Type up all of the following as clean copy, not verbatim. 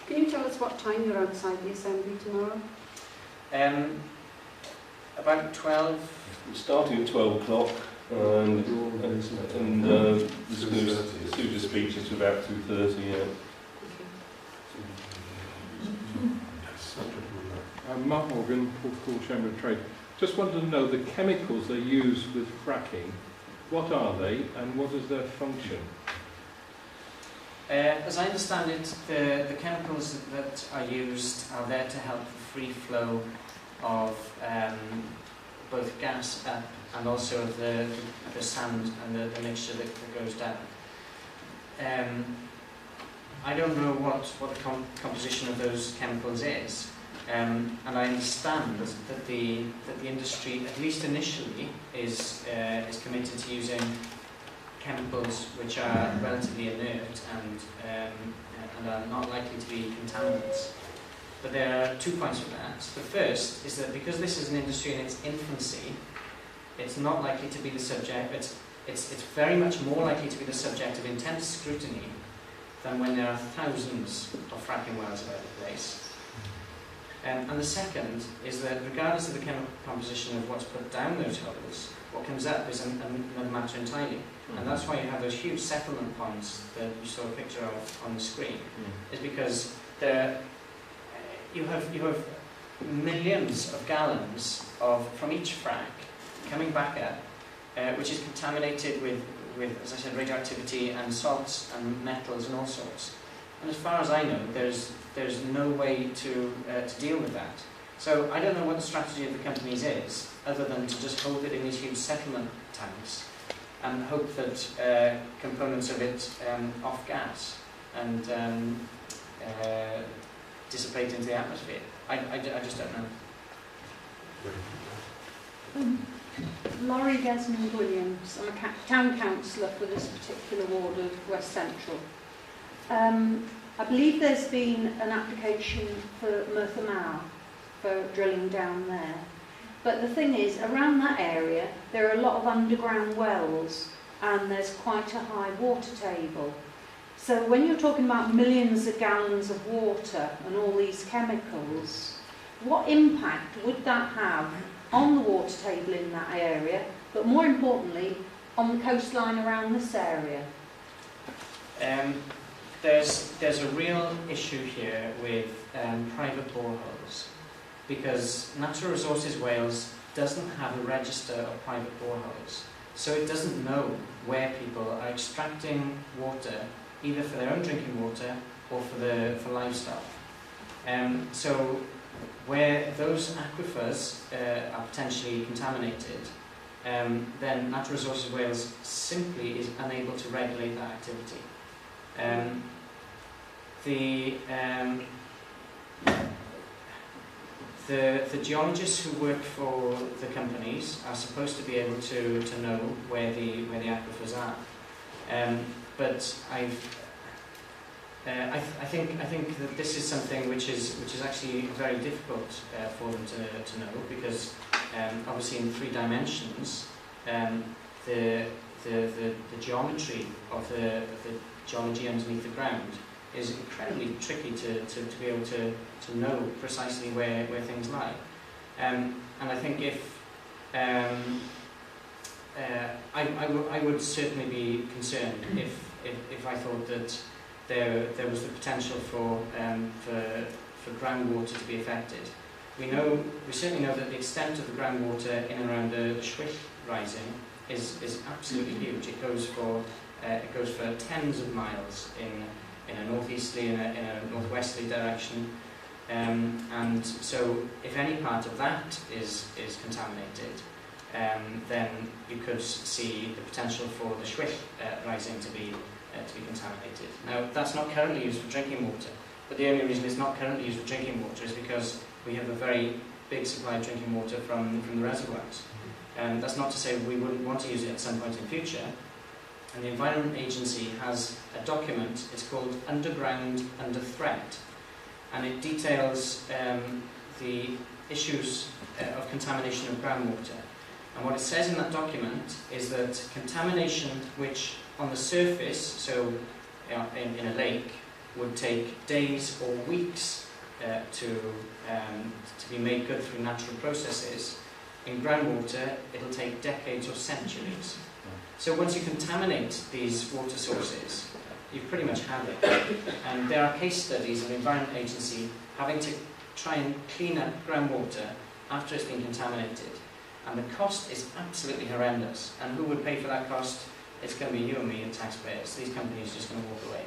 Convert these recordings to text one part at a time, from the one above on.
Can you tell us what time you're outside the assembly tomorrow? About 12. Starting at 12 o'clock, and the Suzy speech is about 2:30. Yeah. Mark Morgan, Porthcawl Chamber of Trade. Just wanted to know the chemicals they use with fracking. What are they, and what is their function? As I understand it, the chemicals that are used are there to help the free flow of both gas up and also the sand and the mixture that goes down. I don't know what the composition of those chemicals is, and I understand that the industry, at least initially, is committed to using chemicals which are relatively inert and are not likely to be contaminants. But there are 2 points from that. The first is that because this is an industry in its infancy, it's not likely to be the subject, it's very much more likely to be the subject of intense scrutiny than when there are thousands of fracking wells about the place. And the second is that regardless of the chemical composition of what's put down those holes, what comes up is another matter entirely. And that's why you have those huge settlement points that you saw a picture of on the screen, is because you have millions of gallons from each frack coming back up, which is contaminated with, as I said, radioactivity and salts and metals and all sorts. And as far as I know, there's no way to deal with that. So I don't know what the strategy of the companies is, other than to just hold it in these huge settlement tanks and hope that components of it off gas and dissipate into the atmosphere. I just don't know. Laurie Desmond-Williams, I'm a town councillor for this particular ward of West Central. I believe there's been an application for Merthyr Mawr for drilling down there. But the thing is, around that area, there are a lot of underground wells and there's quite a high water table. So when you're talking about millions of gallons of water and all these chemicals, what impact would that have on the water table in that area, but more importantly, on the coastline around this area? There's a real issue here with private boreholes, because Natural Resources Wales doesn't have a register of private boreholes, so it doesn't know where people are extracting water, either for their own drinking water or for livestock. So where those aquifers are potentially contaminated, then Natural Resources Wales simply is unable to regulate that activity. The geologists who work for the companies are supposed to be able to know where the aquifers are, but I think that this is something which is actually very difficult for them to know, because obviously in 3 dimensions the geometry of the geology underneath the ground is incredibly tricky to be able to know precisely where things lie. And I think if I would certainly be concerned if I thought that there was the potential for groundwater to be affected. We certainly know that the extent of the groundwater in and around the Schwick rising is absolutely huge. It goes for tens of miles in a northeasterly and in a northwesterly direction, and so if any part of that is contaminated, then you could see the potential for the Schwick rising to be contaminated. Now, that's not currently used for drinking water, but the only reason it's not currently used for drinking water is because we have a very big supply of drinking water from the reservoirs. And that's not to say we wouldn't want to use it at some point in the future. And the Environment Agency has a document, it's called Underground Under Threat, and it details the issues of contamination of groundwater. And what it says in that document is that contamination which on the surface, so in a lake would take days or weeks to be made good through natural processes, in groundwater it'll take decades or centuries. So once you contaminate these water sources, you've pretty much had it. And there are case studies of the Environment Agency having to try and clean up groundwater after it's been contaminated. And the cost is absolutely horrendous. And who would pay for that cost? It's going to be you and me and taxpayers. These companies are just going to walk away.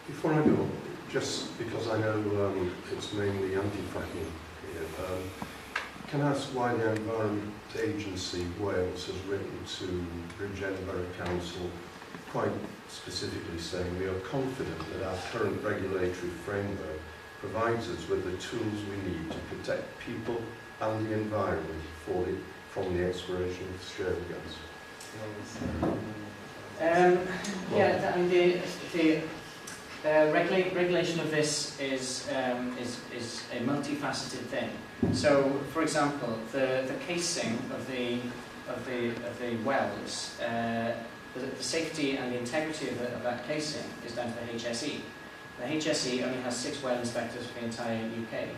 Before I go, just because I know it's mainly anti-fracking here, can I ask why the Environment Agency Wales has written to Bridgend Borough Council quite specifically saying we are confident that our current regulatory framework provides us with the tools we need to protect people and the environment from the exploration of shale gas? Yeah, I mean, the regulation of this is a multifaceted thing. So, for example, the casing of the wells, the safety and the integrity of that casing is down to the HSE. The HSE only has 6 well inspectors for the entire UK.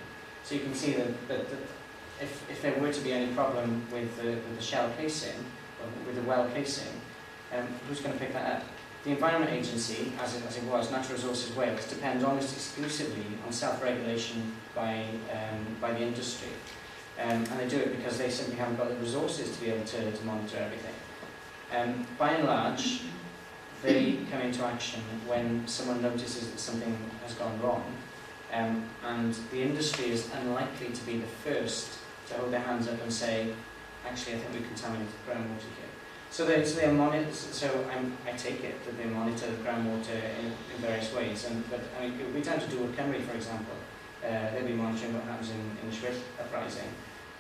So you can see that if there were to be any problem with the shell casing, or with the well casing, who's going to pick that up? The Environment Agency, as it was, Natural Resources Wales, depends almost exclusively on self-regulation by the industry. And they do it because they simply haven't got the resources to be able to monitor everything. By and large, they come into action when someone notices that something has gone wrong, and the industry is unlikely to be the first to hold their hands up and say, actually, I think we contaminated groundwater here. So they monitor. So I take it that they monitor the groundwater in various ways. But I mean, it would be down to Cymru, for example. They'll be monitoring what happens in the Swift uprising.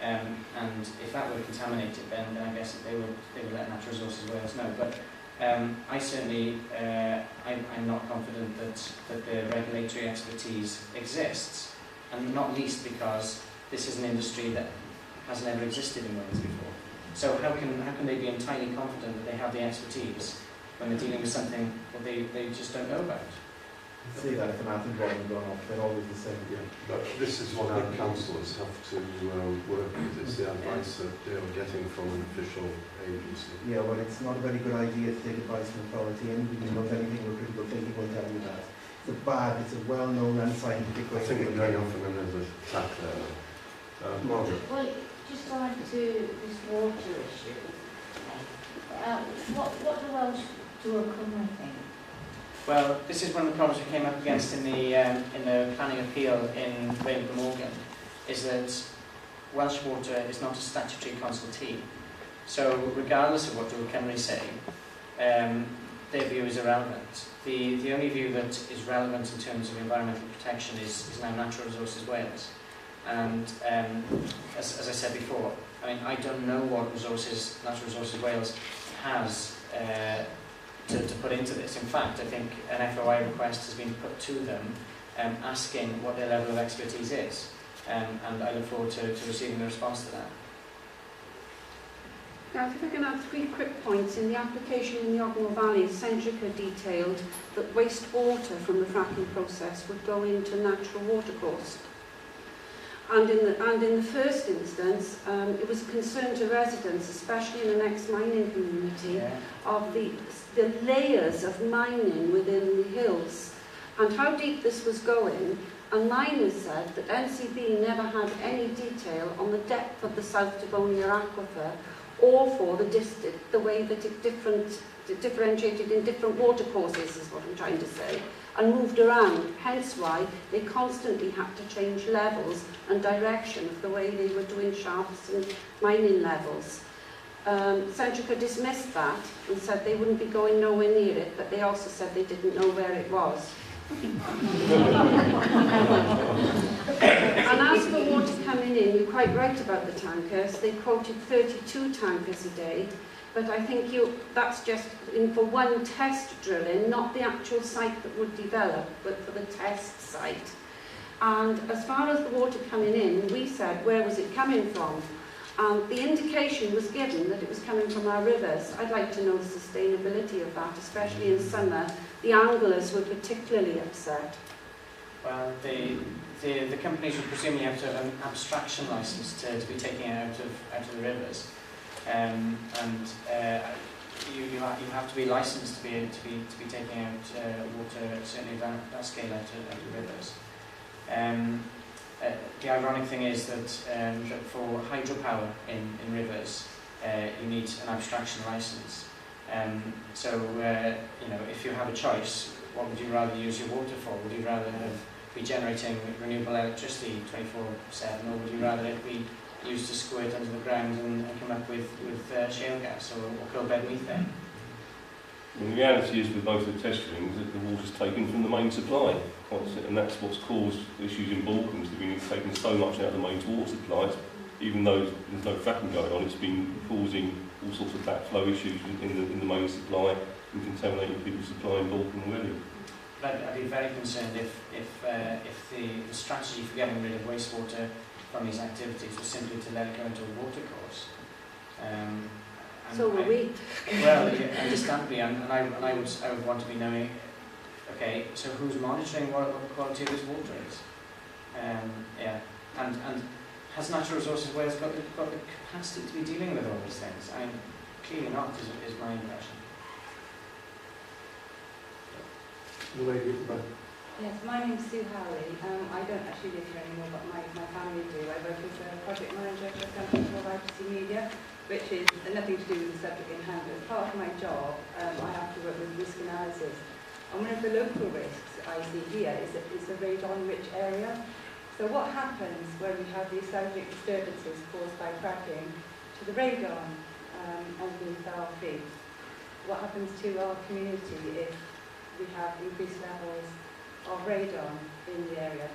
And if that were contaminated, then I guess they would let Natural Resources Wales know. But I certainly, I'm not confident that the regulatory expertise exists, and not least because this is an industry that has never existed in Wales before. So how can they be entirely confident that they have the expertise when they're dealing with something that they just don't know about? You see that if an anthem wasn't gone off, they're always the same. Yeah, but this is what our councillors have to work with. It's the advice that they are getting from an official agency. Yeah, well, it's not a very good idea to take advice from authority. Anybody who knows anything with critical thinking will tell you that. It's a well-known unscientific way. I think we're going off on another track there. Margaret. Well, just to add to this water issue, what do Welsh do at Cymru think? Well, this is one of the problems we came up against in the planning appeal in Vale of Glamorgan, is that Welsh Water is not a statutory consultee. So regardless of what Cymru say, their view is irrelevant. The only view that is relevant in terms of environmental protection is now Natural Resources Wales. And as I said before, I mean, I don't know what resources Natural Resources Wales has to put into this. In fact, I think an FOI request has been put to them asking what their level of expertise is. And I look forward to receiving a response to that. Now, if I can add 3 quick points. In the application in the Ogmore Valley, Centrica detailed that wastewater from the fracking process would go into natural watercourse. And in the first instance, it was a concern to residents, especially in the next mining community, of the layers of mining within the hills and how deep this was going. And miners said that NCB never had any detail on the depth of the South Devonian aquifer, or for the way that it differentiated in different watercourses, is what I'm trying to say, and moved around, hence why they constantly had to change levels and direction of the way they were doing shafts and mining levels. Centrica dismissed that and said they wouldn't be going nowhere near it, but they also said they didn't know where it was. And as for water coming in, you're quite right about the tankers. They quoted 32 tankers a day, but I think that's just in for one test drilling, not the actual site that would develop, but for the test site. And as far as the water coming in, we said, where was it coming from? And the indication was given that it was coming from our rivers. I'd like to know the sustainability of that, especially in summer. The anglers were particularly upset. Well, the companies would presumably have to have an abstraction license to be taking it out of the rivers, you have to be licensed to be taking out water, certainly of that scale, out of rivers. The ironic thing is that for hydropower in rivers, you need an abstraction license. So you know, if you have a choice, what would you rather use your water for? Would you rather be generating renewable electricity 24/7, or would you rather it be used to squirt under the ground and come up with shale gas or coal bed methane? And the reality is with both the test rings that the water's taken from the main supply, and that's what's caused issues in Balkans. They've been taking so much out of the main water supplies, even though there's no fracking going on, it's been causing all sorts of backflow issues in the main supply and contaminating people's supply in Balkan already. I'd be very concerned if the strategy for getting rid of wastewater from these activities was simply to let it go into a water course. So were we. Well, yeah, understandably, and I would want to be knowing, okay, so who's monitoring what the quality of this water is? Yeah, and has Natural Resources Wales got the capacity to be dealing with all these things? I mean, clearly not, is my impression. Yes, my name's Sue Howley. I don't actually live here anymore, but my family do. I work as a project manager for a company called IPC Media, which is nothing to do with the subject in hand. But as part of my job, I have to work with risk analysis. And one of the local risks I see here is that it's a radon-rich area. So what happens when we have these seismic disturbances caused by fracking to the radon underneath our feet? What happens to our community if we have increased levels of radon in the area,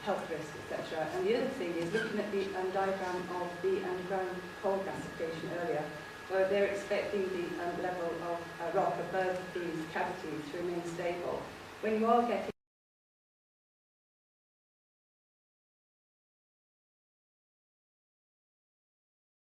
health risks, etc. And the other thing is looking at the diagram of the underground coal gasification earlier, where they're expecting the level of rock above these cavities to remain stable. When you are getting